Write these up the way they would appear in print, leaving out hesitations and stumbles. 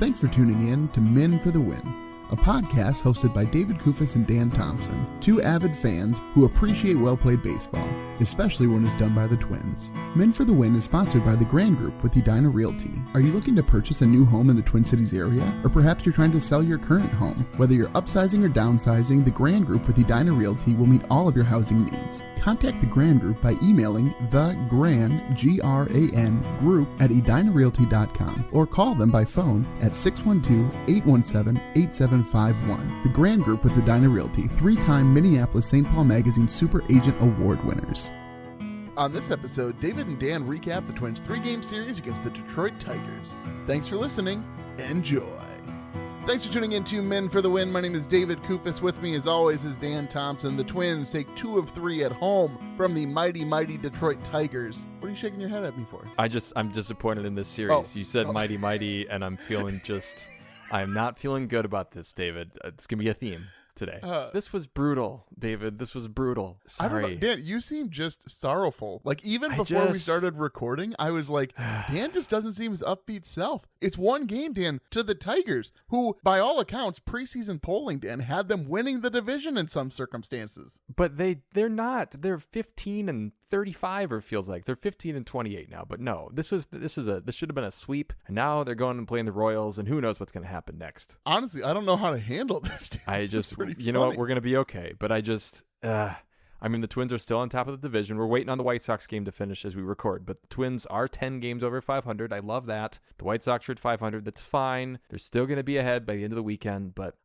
Thanks for tuning in to Men for the Win, a podcast hosted by David Kufis and Dan Thompson, two avid fans who appreciate well-played baseball, especially when it's done by the Twins. Men for the Win is sponsored by the Gran Group with Edina Realty. Are you looking to purchase a new home in the Twin Cities area? Or perhaps you're trying to sell your current home? Whether you're upsizing or downsizing, the Gran Group with Edina Realty will meet all of your housing needs. Contact the Gran Group by emailing thegran, G-R-A-N, group at edinarealty.com or call them by phone at 612-817-8751. The Gran Group with Edina Realty, three-time Minneapolis-St. Paul Magazine Super Agent Award winners. On this episode, David and Dan recap the Twins' three-game series against the Detroit Tigers. Thanks for listening. Enjoy. Thanks for tuning in to Men for the Win. My name is David Kufis. With me, as always, is Dan Thompson. The Twins take 2 of 3 at home from the mighty, mighty Detroit Tigers. What are you shaking your head at me for? I'm disappointed in this series. You said mighty, mighty, and I'm not feeling good about this, David. It's going to be a theme today. This was brutal, David. This was brutal. Sorry. I don't know. Dan, you seem just sorrowful. Like, even before we started recording, I was like, Dan just doesn't seem his upbeat self. It's one game, Dan, to the Tigers, who, by all accounts, preseason polling, Dan, had them winning the division in some circumstances. But they're not. They're 15 and 35, or feels like they're 15 and 28 now. But no, this should have been a sweep. And now they're going and playing the Royals, and who knows what's going to happen next. Honestly, I don't know how to handle this. You know what? We're going to be okay. But the Twins are still on top of the division. We're waiting on the White Sox game to finish as we record. But the Twins are 10 games over 500. I love that. The White Sox are at 500. That's fine. They're still going to be ahead by the end of the weekend. But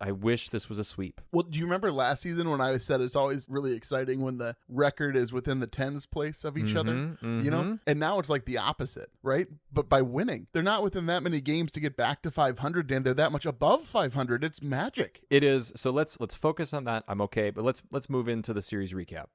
I wish this was a sweep. Well, do you remember last season when I said it's always really exciting when the record is within the tens place of each other? You know? And now it's like the opposite, right? But by winning, they're not within that many games to get back to 500, and they're that much above 500. It's magic. It is. So let's focus on that. I'm okay. But let's move into the series recap.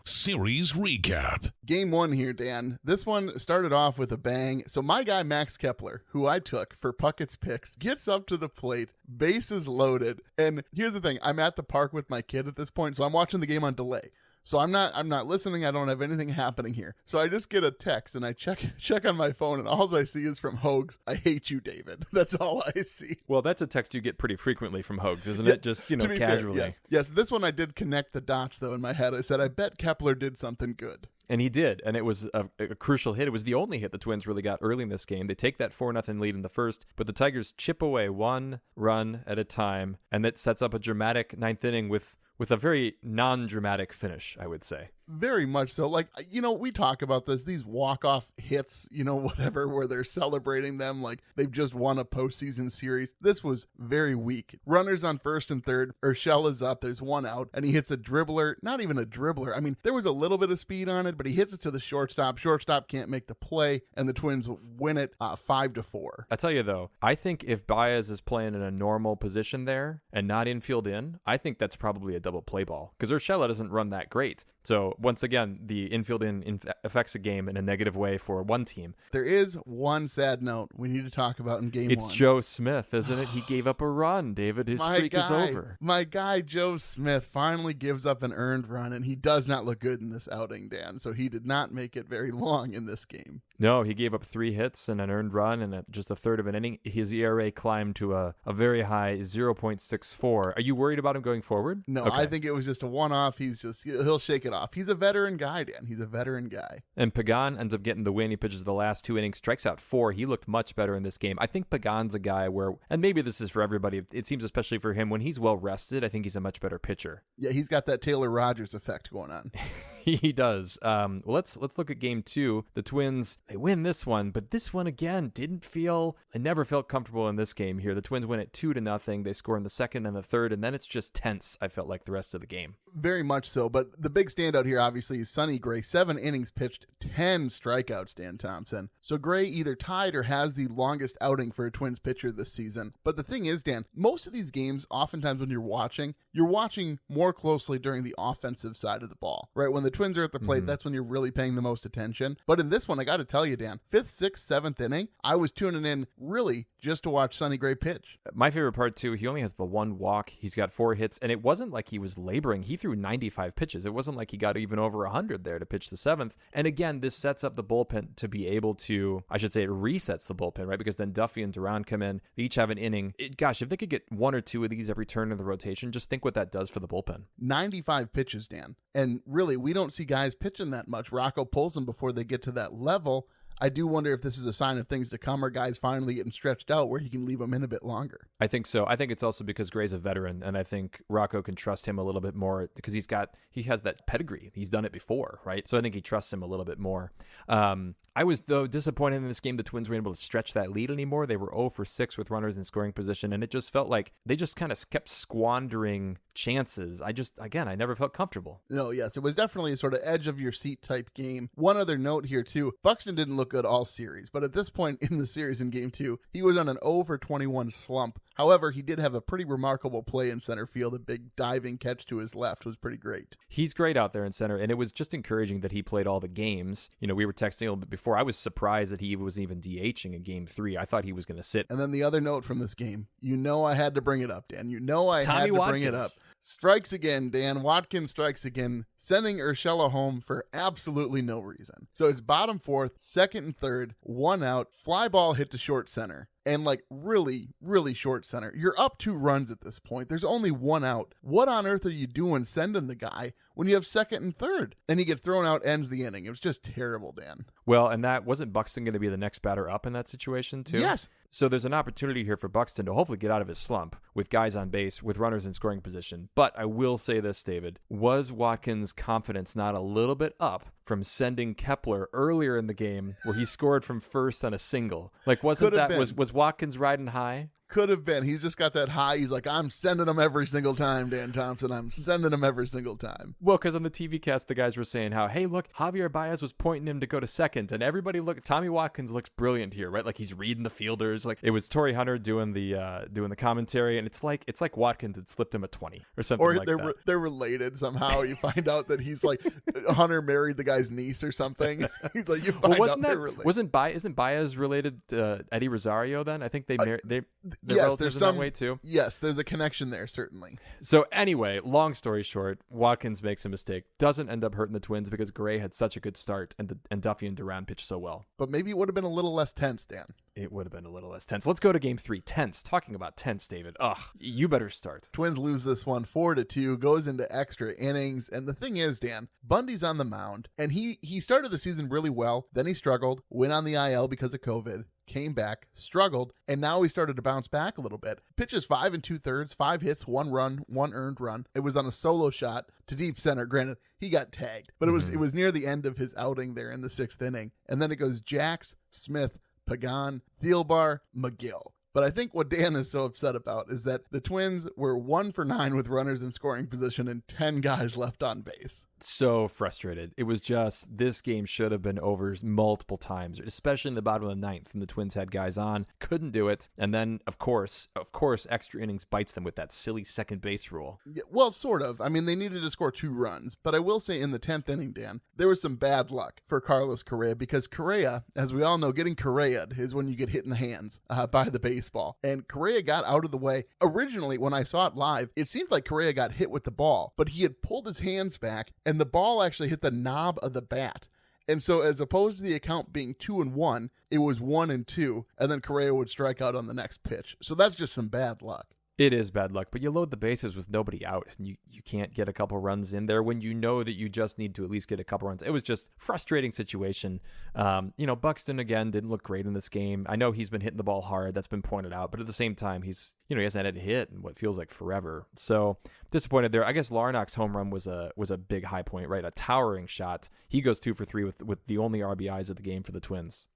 Series recap. Game 1 here, Dan. This one started off with a bang. So my guy, Max Kepler, who I took for Puckett's picks, gets up to the plate, bases loaded. And here's the thing. I'm at the park with my kid at this point, so I'm watching the game on delay. So I'm not listening. I don't have anything happening here. So I just get a text and I check on my phone, and all I see is from Hogs, "I hate you, David." That's all I see. Well, that's a text you get pretty frequently from Hogs, isn't it? Just, casually. Fair, yes. This one I did connect the dots, though, in my head. I said, I bet Kepler did something good. And he did, and it was a crucial hit. It was the only hit the Twins really got early in this game. They take that 4-0 lead in the first, but the Tigers chip away one run at a time, and that sets up a dramatic ninth inning with a very non-dramatic finish, I would say. Very much so. Like, we talk about these walk-off hits, whatever, where they're celebrating them like they've just won a postseason series. This was very weak. Runners on first and third. Urshela is up. There's one out, and he hits a dribbler. Not even a dribbler. I mean, there was a little bit of speed on it, but he hits it to the shortstop. Shortstop can't make the play, and the Twins win it 5-4. I tell you, though, I think if Baez is playing in a normal position there and not infield in, I think that's probably a double play ball, because Urshela doesn't run that great. So once again, the infield in affects a game in a negative way for one team. There is one sad note we need to talk about in game 1. It's Joe Smith, isn't it? He gave up a run, David. His streak is over. My guy, Joe Smith, finally gives up an earned run, and he does not look good in this outing, Dan. So he did not make it very long in this game. No, he gave up 3 hits and an earned run, and at just a third of an inning, his ERA climbed to a very high 0.64. Are you worried about him going forward? No, okay. I think it was just a one-off. He'll shake it off. He's a veteran guy, Dan. He's a veteran guy. And Pagan ends up getting the win. He pitches the last 2 innings, strikes out 4. He looked much better in this game. I think Pagan's a guy where, and maybe this is for everybody, it seems especially for him, when he's well rested, I think he's a much better pitcher. Yeah, he's got that Taylor Rogers effect going on. He does. Well, let's look at game 2. The Twins, they win this one, but this one again I never felt comfortable in this game here. The Twins win it 2-0. They score in the second and the third, and then it's just tense, I felt like, the rest of the game. Very much so, but the big standout here obviously is Sonny Gray. 7 innings pitched, 10 strikeouts, Dan Thompson. So Gray either tied or has the longest outing for a Twins pitcher this season. But the thing is, Dan, most of these games, oftentimes when you're watching more closely during the offensive side of the ball, right? When the Twins are at the plate, that's when you're really paying the most attention. But in this one, I got to tell you, Dan, 5th, 6th, 7th inning, I was tuning in really just to watch Sonny Gray pitch. My favorite part, too, he only has the one walk. He's got 4 hits, and it wasn't like he was laboring. He threw 95 pitches. It wasn't like he got even over 100 there to pitch the 7th. And again, this sets up the bullpen to be able to, I should say, it resets the bullpen, right? Because then Duffy and Duran come in. They each have an inning. Gosh, if they could get 1 or 2 of these every turn in the rotation, just think what that does for the bullpen. 95 pitches, Dan. And really, we don't see guys pitching that much. Rocco pulls them before they get to that level. I do wonder if this is a sign of things to come, or guys finally getting stretched out where he can leave them in a bit longer. I think so. I think it's also because Gray's a veteran, and I think Rocco can trust him a little bit more because he has that pedigree. He's done it before, right? So I think he trusts him a little bit more. I was, though, disappointed in this game the Twins weren't able to stretch that lead anymore. They were 0 for 6 with runners in scoring position, and it just felt like they just kind of kept squandering chances. I never felt comfortable. No, yes, it was definitely a sort of edge of your seat type game. One other note here, too. Buxton didn't look good all series, but at this point in the series in Game 2, he was on an 0 for 21 slump. However, he did have a pretty remarkable play in center field. A big diving catch to his left was pretty great. He's great out there in center, and it was just encouraging that he played all the games. You know, we were texting a little bit before. I was surprised that he was even DHing in Game 3. I thought he was going to sit. And then the other note from this game, I had to bring it up, Dan. Bring it up. Strikes again, Dan. Watkins strikes again, sending Urshela home for absolutely no reason. So it's bottom 4th, 2nd and 3rd, 1 out, fly ball hit to short center. And really, really short center. You're up 2 runs at this point. There's only 1 out. What on earth are you doing sending the guy when you have 2nd and 3rd? And he gets thrown out, ends the inning. It was just terrible, Dan. Well, and that wasn't Buxton going to be the next batter up in that situation, too? Yes. So there's an opportunity here for Buxton to hopefully get out of his slump with guys on base, with runners in scoring position. But I will say this, David. Was Watkins' confidence not a little bit up from sending Kepler earlier in the game where he scored from first on a single? Was Watkins riding high? Could have been. He's just got that high. He's like, I'm sending them every single time, Dan Thompson. I'm sending them every single time. Well, because on the TV cast, the guys were saying how, hey, look, Javier Baez was pointing him to go to second. And everybody Tommy Watkins looks brilliant here, right? Like he's reading the fielders. Like it was Torrey Hunter doing the commentary. And it's like Watkins had slipped him a 20 or something like that. They're related somehow. You find out that he's like, Hunter married the guy's niece or something. He's like, you find out they're related. Isn't Baez related to Eddie Rosario then? I think they yes, there's some that way too. Yes, there's a connection there, certainly. So anyway, long story short, Watkins makes a mistake, doesn't end up hurting the Twins because Gray had such a good start and Duffy and Duran pitched so well. But maybe it would have been a little less tense, Dan. It would have been a little less tense. Let's go to Game 3. Tense. Talking about tense, David. You better start. Twins lose this one 4-2, goes into extra innings. And the thing is, Dan, Bundy's on the mound, and he started the season really well. Then he struggled, went on the IL because of COVID, came back, struggled, and now he started to bounce back a little bit. Pitches 5 2/3, 5 hits, 1 run, 1 earned run. It was on a solo shot to deep center. Granted, he got tagged, but it was near the end of his outing there in the 6th inning. And then it goes Jax, Smith, Pagan, Thielbar, McGill. But I think what Dan is so upset about is that the Twins were 1 for 9 with runners in scoring position and 10 guys left on base. So frustrated. It was just, this game should have been over multiple times, especially in the bottom of the 9th, and the Twins had guys on, couldn't do it. And then, of course, extra innings bites them with that silly second base rule. Yeah, well, sort of. I mean, they needed to score 2 runs, but I will say in the 10th inning, Dan, there was some bad luck for Carlos Correa, because Correa, as we all know, getting Correa'd is when you get hit in the hands by the baseball. And Correa got out of the way. Originally, when I saw it live, it seemed like Correa got hit with the ball, but he had pulled his hands back, and the ball actually hit the knob of the bat. And so as opposed to the account being 2-1, it was 1-2, and then Correa would strike out on the next pitch. So that's just some bad luck. It is bad luck, but you load the bases with nobody out, and you can't get a couple runs in there when you know that you just need to at least get a couple runs. It was just a frustrating situation. Buxton, again, didn't look great in this game. I know he's been hitting the ball hard. That's been pointed out. But at the same time, he hasn't had a hit in what feels like forever. So disappointed there. I guess Larnach's home run was a big high point, right? A towering shot. He goes 2 for 3 with the only RBIs of the game for the Twins.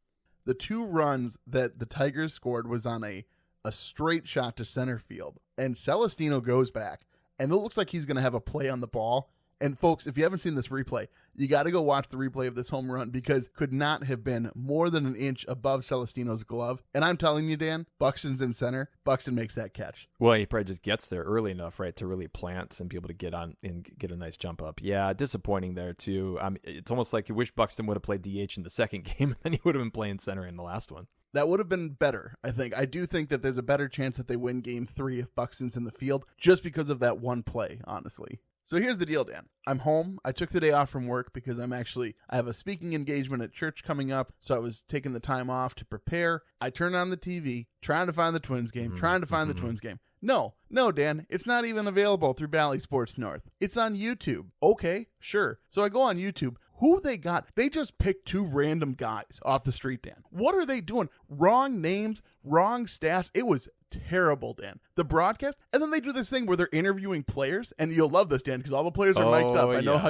The 2 runs that the Tigers scored was on a straight shot to center field, and Celestino goes back, and it looks like he's going to have a play on the ball, And folks, if you haven't seen this replay, you got to go watch the replay of this home run because could not have been more than an inch above Celestino's glove. And I'm telling you, Dan, Buxton's in center. Buxton makes that catch. Well, he probably just gets there early enough, right, to really plant and be able to get on and get a nice jump up. Yeah, disappointing there, too. It's almost like you wish Buxton would have played DH in the second game, and then he would have been playing center in the last one. That would have been better, I think. I do think that there's a better chance that they win game 3 if Buxton's in the field, just because of that one play, honestly. So here's the deal, Dan. I'm home. I took the day off from work because I have a speaking engagement at church coming up, so I was taking the time off to prepare. I turned on the TV, trying to find the Twins game, the Twins game. No, Dan, it's not even available through Bally Sports North. It's on YouTube. Okay, sure. So I go on YouTube. Who they got? They just picked 2 random guys off the street, Dan. What are they doing? Wrong names, wrong stats. It was terrible, Dan. The broadcast, and then they do this thing where they're interviewing players, and you'll love this, Dan, because all the players are mic'd up. I know how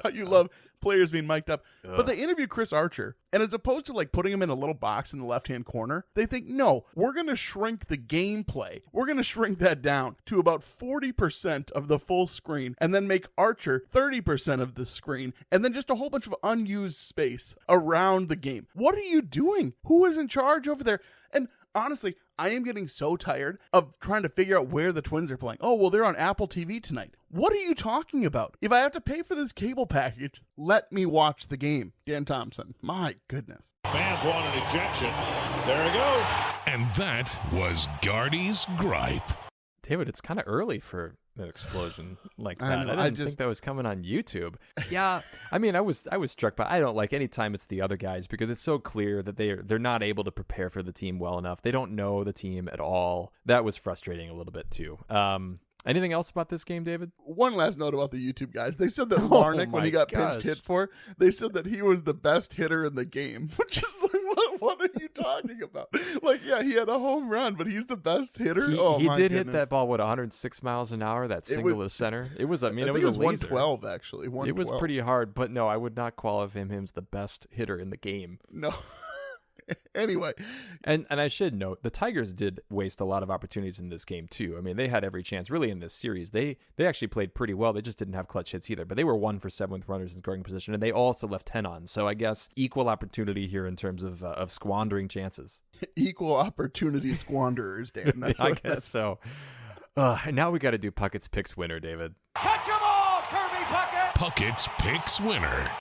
you love players being mic'd up. But they interview Chris Archer, and as opposed to like putting him in a little box in the left-hand corner, they think, no, we're going to shrink the gameplay. We're going to shrink that down to about 40% of the full screen, and then make Archer 30% of the screen, and then just a whole bunch of unused space around the game. What are you doing? Who is in charge over there? And honestly, I am getting so tired of trying to figure out where the Twins are playing. Oh, well, they're on Apple TV tonight. What are you talking about? If I have to pay for this cable package, let me watch the game. Dan Thompson, my goodness. Fans want an ejection. There it goes. And that was Gardy's gripe. David, it's kind of early for an explosion like that. I didn't think that was coming on YouTube. Yeah, I mean, I was struck by. I don't like any time it's the other guys because it's so clear that they're not able to prepare for the team well enough. They don't know the team at all. That was frustrating a little bit too. Anything else about this game, David? One last note about the YouTube guys. They said that Larnick, when he got pinch hit for, they said that he was the best hitter in the game, which is like, what are you talking about? Like, yeah, he had a home run, but he's the best hitter. He did hit that ball, 106 miles an hour, that single to center. It was, I think it was 112, actually. 112. It was pretty hard, but no, I would not qualify him as the best hitter in the game. No. Anyway, and I should note the Tigers did waste a lot of opportunities in this game too. I mean, they had every chance really in this series. They actually played pretty well. They just didn't have clutch hits either. But they were 1 for 7 with runners in scoring position, and they also left 10 on. So I guess equal opportunity here in terms of squandering chances. Equal opportunity squanderers, Dan. I guess so. And now we got to do Puckett's Picks winner, David. Catch 'em all, Kirby Puckett. Puckett's Picks winner.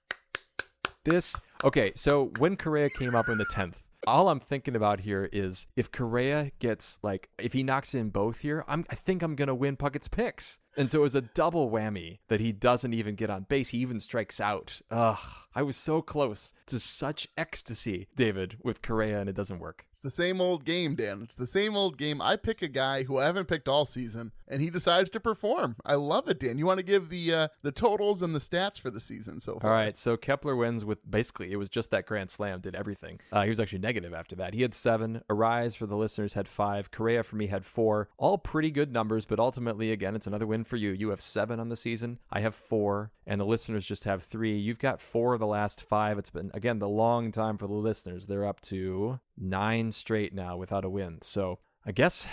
Okay, so when Correa came up in the 10th, all I'm thinking about here is if Correa gets, if he knocks in both here, I think I'm going to win Puckett's Picks. And so it was a double whammy that he doesn't even get on base. He even strikes out. I was so close to such ecstasy, David, with Correa, and it doesn't work. It's the same old game, Dan. It's the same old game. I pick a guy who I haven't picked all season, and he decides to perform. I love it, Dan. You want to give the totals and the stats for the season so far? All right, so Kepler wins with basically, it was just that grand slam, did everything. He was actually negative after that. He had 7. Arise for the listeners had 5. Correa for me had 4. All pretty good numbers, but ultimately, again, it's another win for you. You have 7 on the season. I have 4, and the listeners just have 3. You've got 4 of the last 5. It's been, again, the long time for the listeners. They're up to 9 straight now without a win. So I guess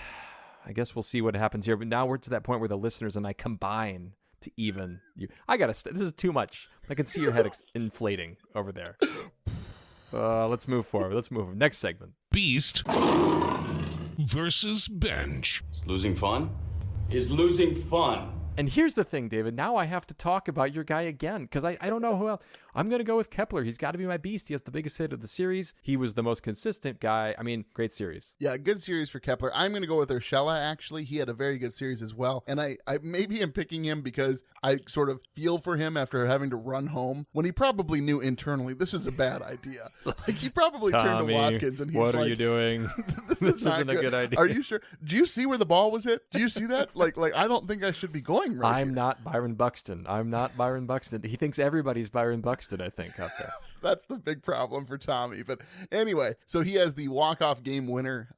we'll see what happens here. But now we're to that point where the listeners and I combine to even you. This is too much. I can see your head inflating over there. Let's move forward. Next segment. Beast versus Bench. Is losing fun? Is losing fun? And here's the thing, David. Now I have to talk about your guy again because I don't know who else. I'm going to go with Kepler. He's got to be my beast. He has the biggest hit of the series. He was the most consistent guy. I mean, great series. Yeah, good series for Kepler. I'm going to go with Urshela, actually. He had a very good series as well. And I maybe am picking him because I sort of feel for him after having to run home when he probably knew internally this is a bad idea. Like, he probably turned to Watkins and he's what are you doing? this isn't a good idea. Are you sure? Do you see where the ball was hit? Do you see that? Like I don't think I should be going right I'm not Byron Buxton. He thinks everybody's Byron Buxton, I think, out there. That's the big problem for Tommy. But anyway, so he has the walk-off game winner.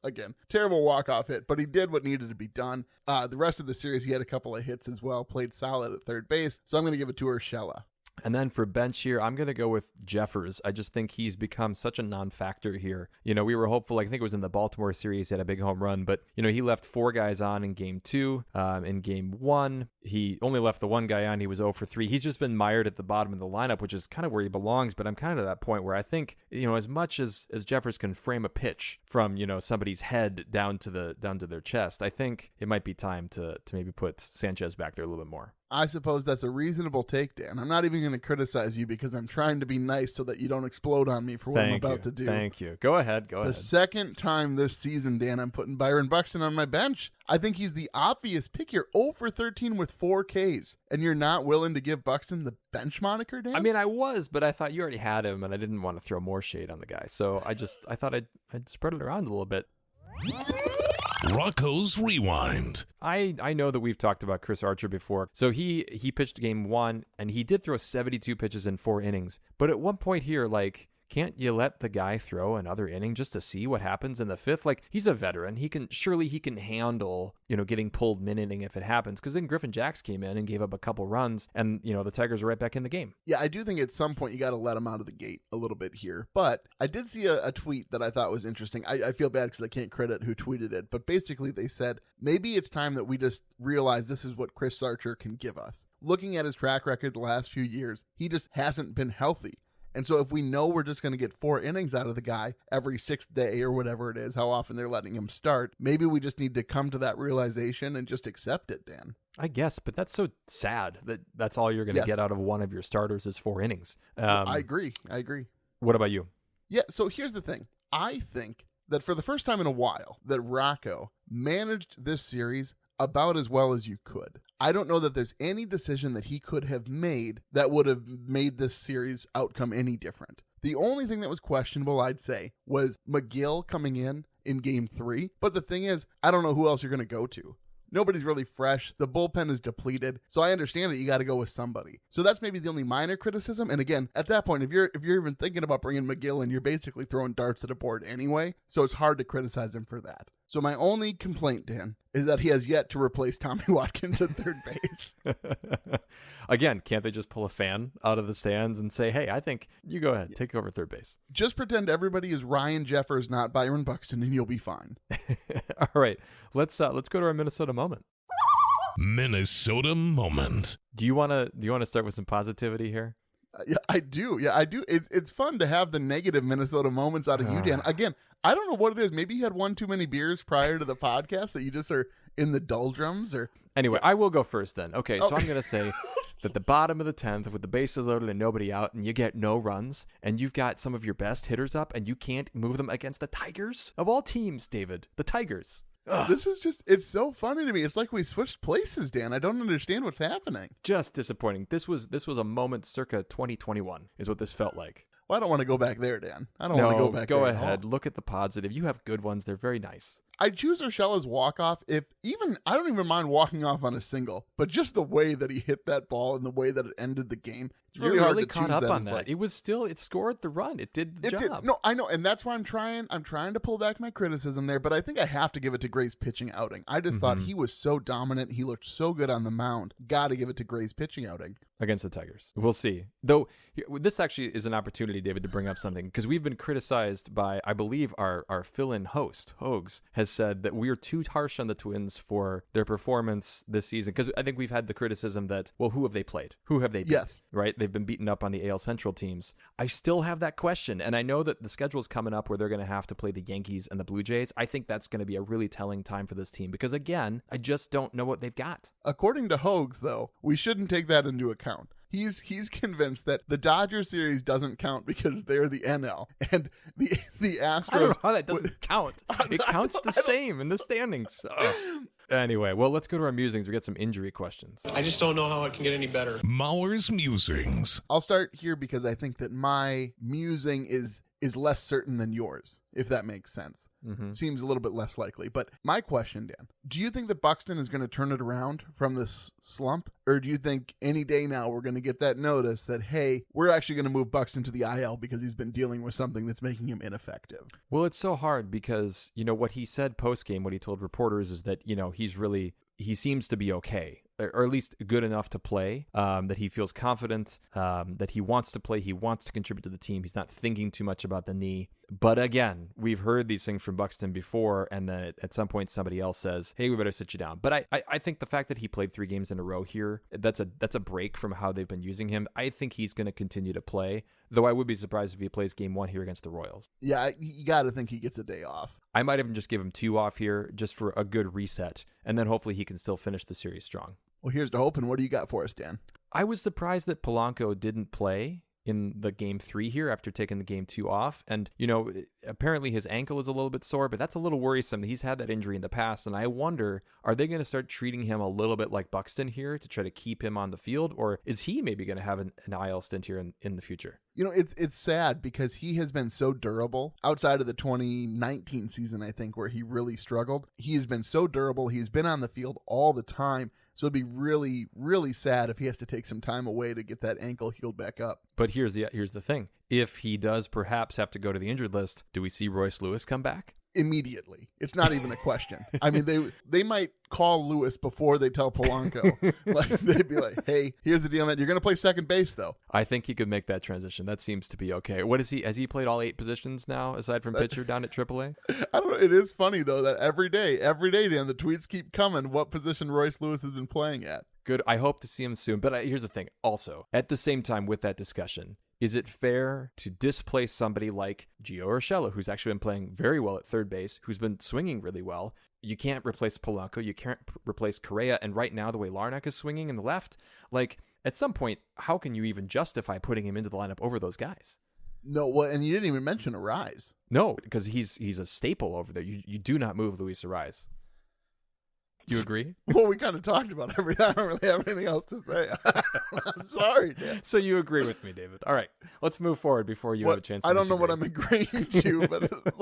Again, terrible walk-off hit, but he did what needed to be done. The rest of the series, he had a couple of hits as well, played solid at third base. So I'm going to give it to Urshela. And then for bench here, I'm going to go with Jeffers. I just think he's become such a non-factor here. We were hopeful, I think it was in the Baltimore series, he had a big home run, but, he left 4 guys on in game 2. In game 1, he only left the 1 guy on. He was 0 for 3. He's just been mired at the bottom of the lineup, which is kind of where he belongs, but I'm kind of at that point where I think, as much as Jeffers can frame a pitch from, somebody's head down to their chest, I think it might be time to maybe put Sanchez back there a little bit more. I suppose that's a reasonable take, Dan. I'm not even going to criticize you because I'm trying to be nice so that you don't explode on me for what I'm about to do. Thank you. Go ahead. The second time this season, Dan, I'm putting Byron Buxton on my bench. I think he's the obvious pick here. 0 for 13 with 4 Ks. And you're not willing to give Buxton the bench moniker, Dan? I mean, I was, but I thought you already had him, and I didn't want to throw more shade on the guy. So I thought I'd spread it around a little bit. Rocco's Rewind. I know that we've talked about Chris Archer before. So he pitched game 1, and he did throw 72 pitches in 4 innings. But at one point here, can't you let the guy throw another inning just to see what happens in the 5th? He's a veteran. He can handle, getting pulled mid-inning if it happens. Because then Griffin Jacks came in and gave up a couple runs, and, the Tigers are right back in the game. Yeah, I do think at some point you got to let him out of the gate a little bit here. But I did see a tweet that I thought was interesting. I feel bad because I can't credit who tweeted it. But basically they said, maybe it's time that we just realize this is what Chris Archer can give us. Looking at his track record the last few years, he just hasn't been healthy. And so if we know we're just going to get 4 innings out of the guy every 6th day or whatever it is, how often they're letting him start, maybe we just need to come to that realization and just accept it, Dan. I guess, but that's so sad that that's all you're going to get out of one of your starters is 4 innings. I agree. What about you? Yeah, so here's the thing. I think that for the first time in a while that Rocco managed this series about as well as you could. I don't know that there's any decision that he could have made that would have made this series outcome any different. The only thing that was questionable, I'd say, was McGill coming in game 3. But the thing is, I don't know who else you're going to go to. Nobody's really fresh. The bullpen is depleted. So I understand that you got to go with somebody. So that's maybe the only minor criticism. And again, at that point, if you're even thinking about bringing McGill in, you're basically throwing darts at a board anyway. So it's hard to criticize him for that. So my only complaint, Dan, is that he has yet to replace Tommy Watkins at third base. Again, can't they just pull a fan out of the stands and say, hey, I think you go ahead, take over third base? Just pretend everybody is Ryan Jeffers, not Byron Buxton, and you'll be fine. All right, let's go to our Minnesota moment. Minnesota moment. Do you want to start with some positivity here? Yeah, I do. It's fun to have the negative Minnesota moments out of you, Dan. Again, I don't know what it is. Maybe you had one too many beers prior to the podcast that you just are in the doldrums, or anyway, I will go first then. Okay, so I'm going to say that the bottom of the 10th with the bases loaded and nobody out, and you get no runs, and you've got some of your best hitters up, and you can't move them against the Tigers of all teams, David. The Tigers. This is just, it's so funny to me. It's like we switched places, Dan. I don't understand what's happening. Just disappointing. This was a moment circa 2021 is what this felt like. Well, I don't want to go back there, Dan. I don't want to go back there. Go ahead. Look at the positive. You have good ones. They're very nice. I choose Urshela's walk-off. I don't even mind walking off on a single, but just the way that he hit that ball and the way that it ended the game, it's really hard to caught choose up that. On that. It scored the run. It did the job. No, I know, and that's why I'm trying to pull back my criticism there, but I think I have to give it to Gray's pitching outing. I just thought he was so dominant. He looked so good on the mound. Got to give it to Gray's pitching outing. Against the Tigers. We'll see. Though, this actually is an opportunity, David, to bring up something, because we've been criticized by, I believe, our fill-in host, Hogs, has said that we are too harsh on the Twins for their performance this season, because I think we've had the criticism that, well, who have they played? Who have they beat? Yes. Right? They've been beaten up on the AL Central teams. I still have that question, and I know that the schedule's coming up where they're going to have to play the Yankees and the Blue Jays. I think that's going to be a really telling time for this team, because, again, I just don't know what they've got. According to Hogs, though, we shouldn't take that into account. He's convinced that the Dodgers series doesn't count because they're the NL, and the Astros. I don't know how that doesn't count. It counts the same in the standings. Anyway, well, let's go to our musings. We got some injury questions. I just don't know how it can get any better. Mauer's musings. I'll start here because I think that my musing is less certain than yours, if that makes sense. Seems a little bit less likely. But my question, Dan, do you think that Buxton is going to turn it around from this slump? Or do you think any day now we're going to get that notice that, hey, we're actually going to move Buxton to the IL because he's been dealing with something that's making him ineffective? Well, it's so hard because, what he said post-game, what he told reporters is that, he seems to be okay. or at least good enough to play, that he feels confident, that he wants to play, he wants to contribute to the team. He's not thinking too much about the knee. But again, we've heard these things from Buxton before, and then at some point somebody else says, hey, we better sit you down. But I think the fact that he played 3 games in a row here, that's a break from how they've been using him. I think he's going to continue to play, though I would be surprised if he plays game 1 here against the Royals. Yeah, you got to think he gets a day off. I might even just give him 2 off here just for a good reset, and then hopefully he can still finish the series strong. Well, here's to hoping. What do you got for us, Dan? I was surprised that Polanco didn't play in the game 3 here after taking the game 2 off. And, apparently his ankle is a little bit sore, but that's a little worrisome. He's had that injury in the past. And I wonder, are they going to start treating him a little bit like Buxton here to try to keep him on the field? Or is he maybe going to have an IL stint here in the future? It's sad because he has been so durable outside of the 2019 season, I think, where he really struggled. He has been so durable. He's been on the field all the time. So it'd be really, really sad if he has to take some time away to get that ankle healed back up. But here's the thing. If he does perhaps have to go to the injured list, do we see Royce Lewis come back? Immediately. It's not even a question. I mean, they might call Lewis before they tell Polanco. They'd be like, hey, here's the deal, man. You're going to play second base, though. I think he could make that transition. That seems to be okay. What is he? Has he played all 8 positions now, aside from pitcher down at AAA? I don't know. It is funny, though, that every day, Dan, the tweets keep coming what position Royce Lewis has been playing at. Good. I hope to see him soon. But here's the thing. Also, at the same time with that discussion, is it fair to displace somebody like Gio Urshela, who's actually been playing very well at third base, who's been swinging really well? You can't replace Polanco. You can't replace Correa. And right now, the way Larnach is swinging in the left, at some point, how can you even justify putting him into the lineup over those guys? No, well, and you didn't even mention Arise. No, because he's a staple over there. You do not move Luis Arise. You agree? Well, we kind of talked about everything. I don't really have anything else to say. I'm sorry, Dan. So you agree with me, David. All right. Let's move forward before you have a chance to I don't disagree. know what I'm agreeing to, but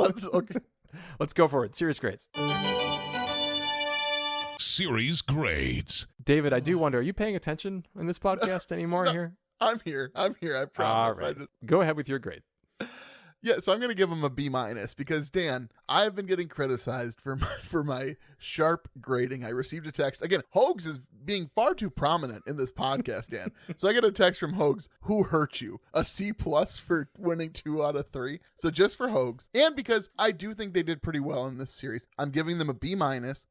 Let's go forward. Series grades. Series grades. David, I do wonder, are you paying attention in this podcast anymore here? I'm here. I promise. All right. Go ahead with your grade. Yeah, so I'm going to give him a B- because, Dan, I've been getting criticized for my sharp grading. I received a text. Again, Hogs is being far too prominent in this podcast, Dan. So I get a text from Hogs, who hurt you? A C+ for winning 2 out of 3. So just for Hogs. And because I do think they did pretty well in this series, I'm giving them a B-.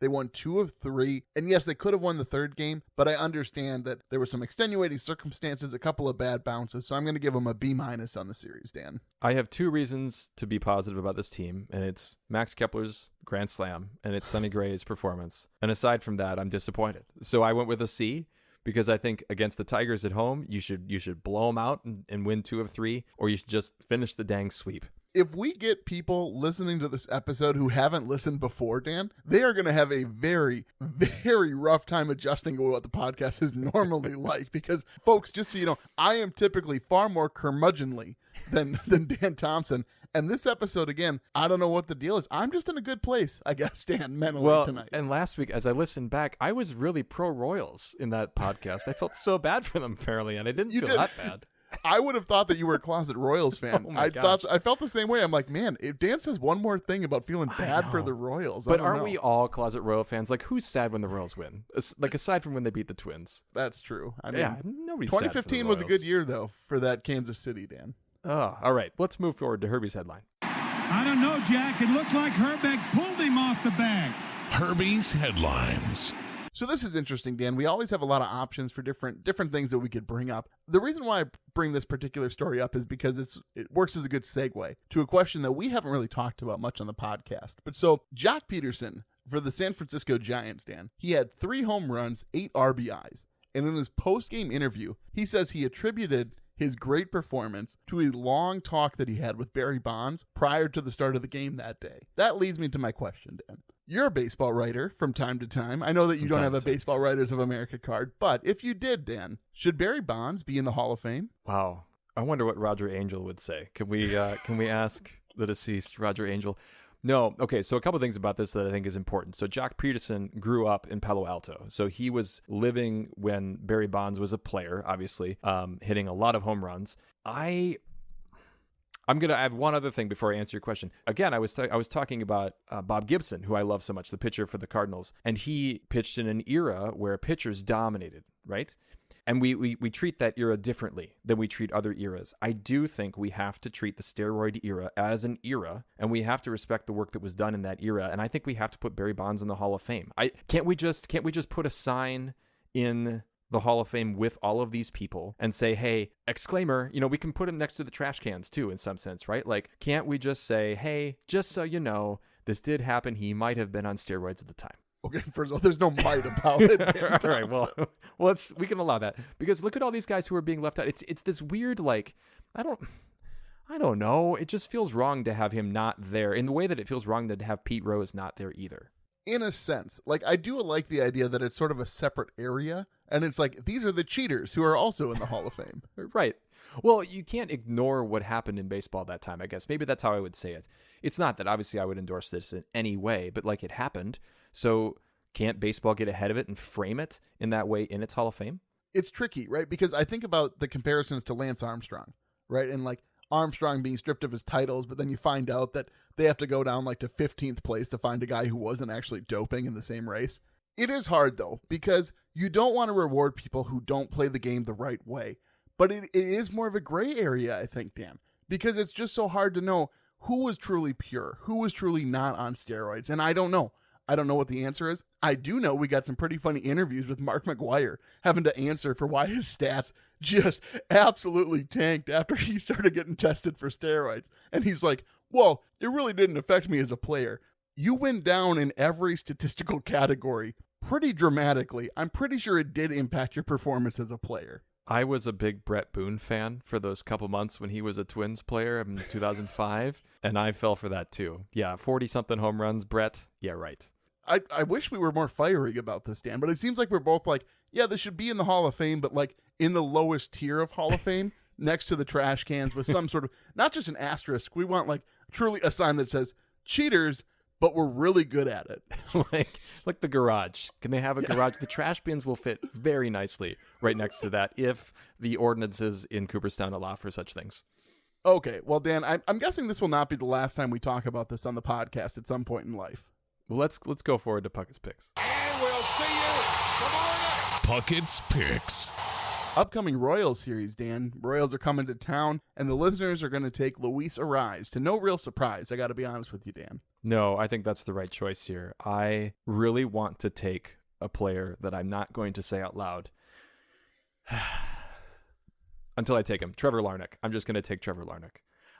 They won 2 of 3. And yes, they could have won the 3rd game, but I understand that there were some extenuating circumstances, a couple of bad bounces. So I'm going to give them a B- on the series, Dan. I have 2 reasons to be positive about this team, and it's Max Kepler's grand slam, and it's Sonny Gray's performance. And aside from that, I'm disappointed. So I went with a C, because I think against the Tigers at home, you should blow them out and win 2 of 3, or you should just finish the dang sweep. If we get people listening to this episode who haven't listened before, Dan, they are going to have a very, very rough time adjusting to what the podcast is normally like. Because, folks, just so you know, I am typically far more curmudgeonly than Dan Thompson. And this episode, again, I don't know what the deal is. I'm just in a good place, I guess, Dan, mentally tonight. And last week, as I listened back, I was really pro-Royals in that podcast. I felt so bad for them, apparently, and I didn't feel that bad. I would have thought that you were a closet Royals fan. Oh my gosh. I felt the same way. I'm like, man, if Dan says one more thing about feeling bad for the Royals, but aren't we all closet Royal fans? Like, who's sad when the Royals win? Like, aside from when they beat the Twins. That's true. I mean, yeah, nobody's 2015 was a good year though for that Kansas City, Dan. Oh, all right. Let's move forward to Herbie's headline. I don't know, Jack. It looked like Herbeck pulled him off the bag. Herbie's headlines. So this is interesting, Dan. We always have a lot of options for different things that we could bring up. The reason why I bring this particular story up is because it works as a good segue to a question that we haven't really talked about much on the podcast. But so Jock Peterson for the San Francisco Giants, Dan, he had 3 home runs, 8 RBIs. And in his post-game interview, he says he attributed his great performance to a long talk that he had with Barry Bonds prior to the start of the game that day. That leads me to my question, Dan. You're a baseball writer from time to time. I know that you don't have a Baseball Writers of America card, but if you did, Dan, should Barry Bonds be in the Hall of Fame? Wow. I wonder what Roger Angell would say. Can we ask the deceased Roger Angell? No. Okay, so a couple things about this that I think is important. So Jock Peterson grew up in Palo Alto. So he was living when Barry Bonds was a player, obviously, hitting a lot of home runs. I I'm going to add one other thing before I answer your question. Again, I was talking about Bob Gibson, who I love so much, the pitcher for the Cardinals. And he pitched in an era where pitchers dominated, right? And we treat that era differently than we treat other eras. I do think we have to treat the steroid era as an era, and we have to respect the work that was done in that era. And I think we have to put Barry Bonds in the Hall of Fame. Can't we just put a sign in the Hall of Fame with all of these people and say, hey, exclaimer, we can put him next to the trash cans too, in some sense, right? Like, can't we just say, hey, just so you know, this did happen. He might have been on steroids at the time. Okay, first of all, there's no might about it. All right, well, we can allow that, because look at all these guys who are being left out. It's this weird, like, I don't know. It just feels wrong to have him not there in the way that it feels wrong to have Pete Rose not there either. In a sense, like, I do like the idea that it's sort of a separate area, and it's like, these are the cheaters who are also in the Hall of Fame. Right. Well, you can't ignore what happened in baseball that time, I guess. Maybe that's how I would say it. It's not that obviously I would endorse this in any way, but like, it happened. So can't baseball get ahead of it and frame it in that way in its Hall of Fame? It's tricky, right? Because I think about the comparisons to Lance Armstrong, right? And like Armstrong being stripped of his titles, but then you find out that they have to go down like to 15th place to find a guy who wasn't actually doping in the same race. It is hard though, because you don't want to reward people who don't play the game the right way. But it is more of a gray area, I think, Dan, because it's just so hard to know who was truly pure, who was truly not on steroids. And I don't know. I don't know what the answer is. I do know we got some pretty funny interviews with Mark McGwire having to answer for why his stats just absolutely tanked after he started getting tested for steroids. And he's like, well, it really didn't affect me as a player. You went down in every statistical category pretty dramatically. I'm pretty sure it did impact your performance as a player. I was a big Brett Boone fan for those couple months when he was a Twins player in 2005, and I fell for that too. Yeah, 40-something home runs, Brett. Yeah, right. I wish we were more fiery about this, Dan, but it seems like we're both like, yeah, this should be in the Hall of Fame, but like in the lowest tier of Hall of Fame, next to the trash cans with some sort of, not just an asterisk, we want like truly a sign that says cheaters, but we're really good at it. like the garage. Can they have a garage? The trash bins will fit very nicely right next to that if the ordinances in Cooperstown allow for such things. Okay, well, Dan, I'm guessing this will not be the last time we talk about this on the podcast at some point in life. Well, let's go forward to Puckett's Picks. And we'll see you tomorrow night. Puckett's Picks. Upcoming Royals series, Dan. Royals are coming to town, and the listeners are going to take Luis Arraez, to no real surprise. I got to be honest with you, Dan. No, I think that's the right choice here. I really want to take a player that I'm not going to say out loud until I take him. Trevor Larnach. I'm just going to take Trevor Larnach.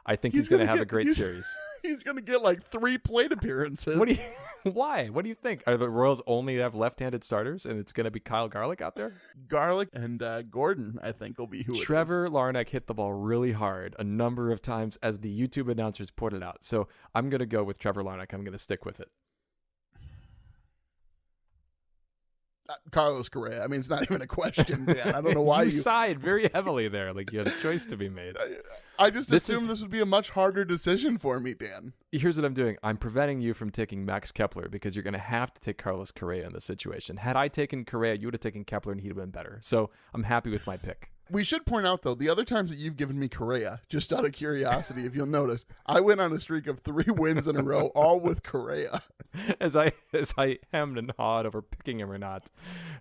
I think he's going to have a great series. He's going to get like 3 plate appearances. Why? What do you think? Are the Royals only have left-handed starters, and it's going to be Kyle Garlick out there? Garlick and Gordon, I think, will be who it is. Trevor Larnach hit the ball really hard a number of times, as the YouTube announcers pointed out. So I'm going to go with Trevor Larnach. I'm going to stick with it. Carlos Correa. I mean, it's not even a question, Dan. I don't know why you sighed very heavily there. Like you had a choice to be made. I just assumed this would be a much harder decision for me, Dan. Here's what I'm doing. I'm preventing you from taking Max Kepler because you're going to have to take Carlos Correa in this situation. Had I taken Correa, you would have taken Kepler and he'd have been better. So I'm happy with my pick. We should point out, though, the other times that you've given me Correa, just out of curiosity, if you'll notice, I went on a streak of 3 wins in a row, all with Correa. As I hemmed and hawed over picking him or not.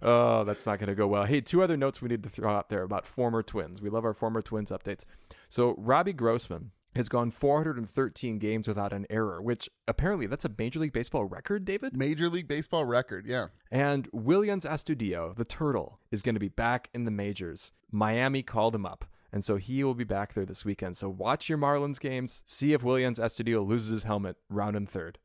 Oh, that's not going to go well. Hey, 2 other notes we need to throw out there about former Twins. We love our former Twins updates. So Robbie Grossman has gone 413 games without an error, which apparently that's a Major League Baseball record, David? Major League Baseball record, yeah. And Willians Astudillo, the Turtle, is going to be back in the majors. Miami called him up, and so he will be back there this weekend. So watch your Marlins games. See if Willians Astudillo loses his helmet round in 3rd.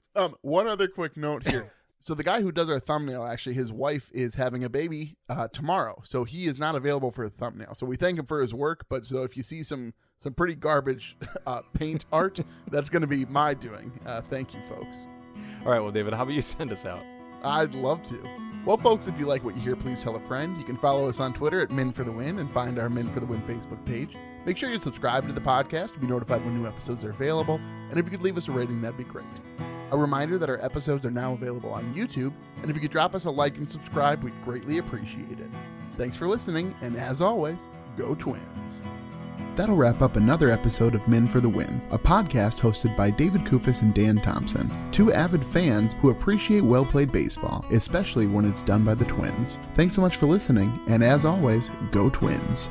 One other quick note here. So the guy who does our thumbnail, actually, his wife is having a baby tomorrow, so he is not available for a thumbnail. So we thank him for his work, but so if you see some pretty garbage paint art, that's going to be my doing. Thank you, folks. All right, well, David, how about you send us out? I'd love to. Well, folks, if you like what you hear, please tell a friend. You can follow us on Twitter at Men for the Win and find our Men for the Win Facebook page. Make sure you subscribe to the podcast to be notified when new episodes are available. And if you could leave us a rating, that'd be great. A reminder that our episodes are now available on YouTube, and if you could drop us a like and subscribe, we'd greatly appreciate it. Thanks for listening, and as always, go Twins. That'll wrap up another episode of Men for the Win, a podcast hosted by David Kufis and Dan Thompson, two avid fans who appreciate well-played baseball, especially when it's done by the Twins. Thanks so much for listening, and as always, go Twins!